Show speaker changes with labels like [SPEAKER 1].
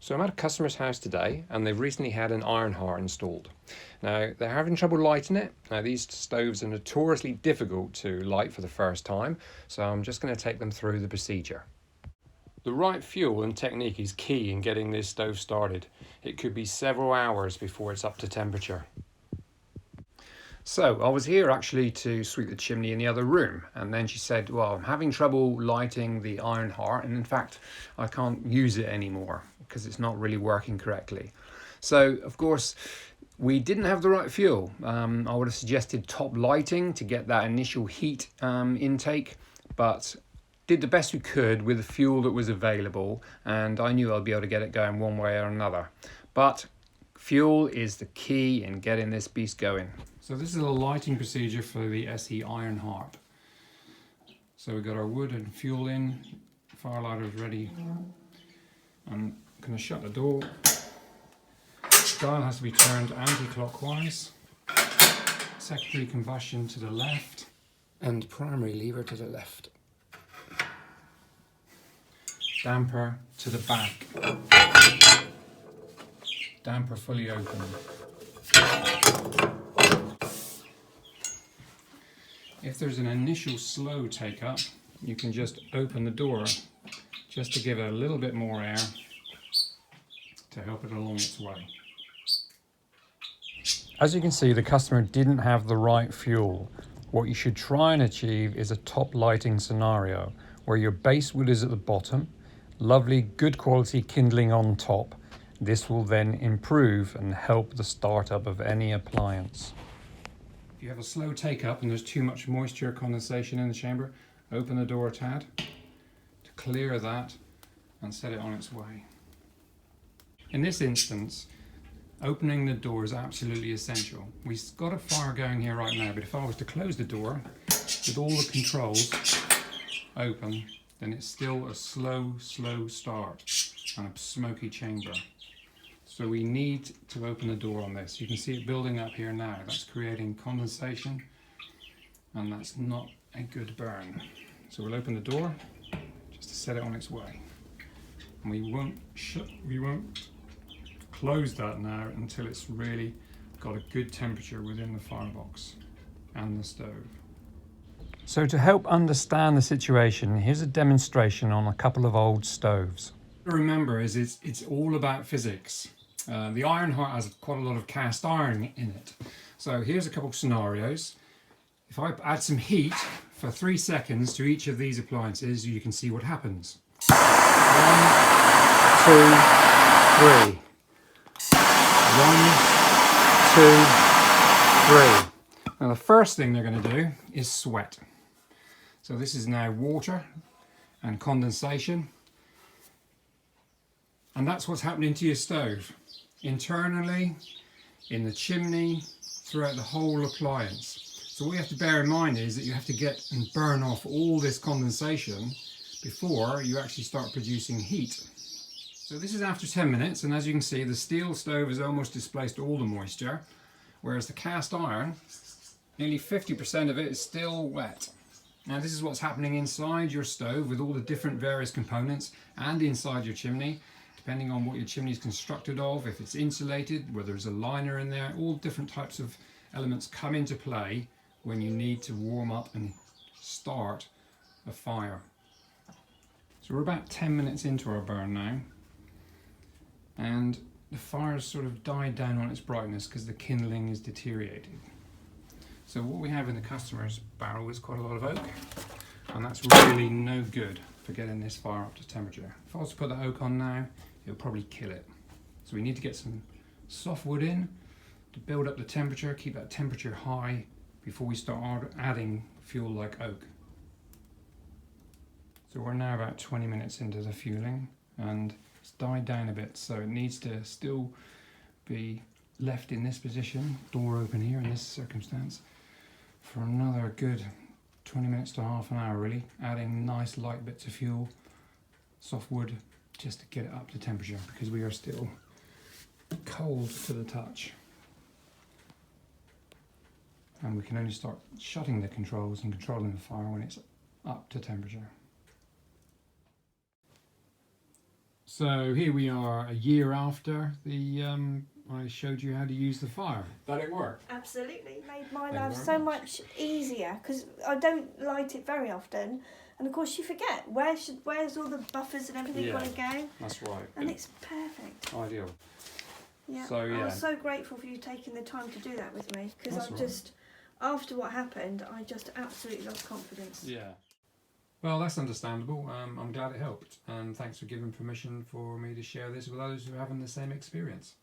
[SPEAKER 1] So I'm at a customer's house today and they've recently had an Ironheart installed. Now they're having trouble lighting it. Now these stoves are notoriously difficult to light for the first time, so I'm just going to take them through the procedure. The right fuel and technique is key in getting this stove started. It could be several hours before it's up to temperature. So I was here actually to sweep the chimney in the other room, and then she said, well, I'm having trouble lighting the Ironheart, and in fact I can't use it anymore because it's not really working correctly. So of course we didn't have the right fuel. I would have suggested top lighting to get that initial heat intake, but did the best we could with the fuel that was available, and I knew I'd be able to get it going one way or another. But fuel is the key in getting this beast going. So this is a lighting procedure for the ESSE Ironheart. So we've got our wood and fuel in, fire lighter is ready. I'm going to shut the door. Dial has to be turned anti-clockwise. Secondary combustion to the left and primary lever to the left. Damper to the back. Damper fully open. If there's an initial slow take up, you can just open the door just to give it a little bit more air to help it along its way. As you can see, the customer didn't have the right fuel. What you should try and achieve is a top lighting scenario where your base wood is at the bottom, lovely good quality kindling on top. This will then improve and help the startup of any appliance. If you have a slow take up and there's too much moisture condensation in the chamber, open the door a tad to clear that and set it on its way. In this instance, opening the door is absolutely essential. We've got a fire going here right now, but if I was to close the door with all the controls open, then it's still a slow start and a smoky chamber. So we need to open the door on this. You can see it building up here now. That's creating condensation, and that's not a good burn. So we'll open the door just to set it on its way. And we won't close that now until it's really got a good temperature within the firebox and the stove. So to help understand the situation, here's a demonstration on a couple of old stoves. Remember, it's all about physics. The Ironheart has quite a lot of cast iron in it. So here's a couple of scenarios. If I add some heat for 3 seconds to each of these appliances, you can see what happens. 1, 2, 3. 1, 2, 3. Now the first thing they're going to do is sweat. So this is now water and condensation. And that's what's happening to your stove. Internally, in the chimney, throughout the whole appliance. So what you have to bear in mind is that you have to get and burn off all this condensation before you actually start producing heat. So this is after 10 minutes, and as you can see, the steel stove has almost displaced all the moisture, whereas the cast iron, nearly 50% of it is still wet. Now this is what's happening inside your stove with all the different various components, and inside your chimney, depending on what your chimney is constructed of, if it's insulated, whether there's a liner in there, all different types of elements come into play when you need to warm up and start a fire. So we're about 10 minutes into our burn now, and the fire's sort of died down on its brightness because the kindling is deteriorating. So what we have in the customer's barrel is quite a lot of oak, and that's really no good for getting this fire up to temperature. If I was to put the oak on now, it'll probably kill it. So we need to get some soft wood in to build up the temperature, keep that temperature high before we start adding fuel like oak. So we're now about 20 minutes into the fueling, and it's died down a bit, so it needs to still be left in this position, door open here in this circumstance, for another good 20 minutes to half an hour really, adding nice light bits of fuel, soft wood, just to get it up to temperature, because we are still cold to the touch. And we can only start shutting the controls and controlling the fire when it's up to temperature. So here we are a year after the I showed you how to use the fire. Did it work?
[SPEAKER 2] Absolutely, made my life so much easier because I don't light it very often, and of course you forget where's all the buffers and everything got to go.
[SPEAKER 1] That's right.
[SPEAKER 2] And it's perfect.
[SPEAKER 1] Ideal.
[SPEAKER 2] Yeah.
[SPEAKER 1] So yeah.
[SPEAKER 2] I was so grateful for you taking the time to do that with me because
[SPEAKER 1] That's
[SPEAKER 2] I
[SPEAKER 1] all
[SPEAKER 2] just after what happened, I just absolutely lost confidence.
[SPEAKER 1] Yeah. Well, that's understandable. I'm glad it helped, and thanks for giving permission for me to share this with others who are having the same experience.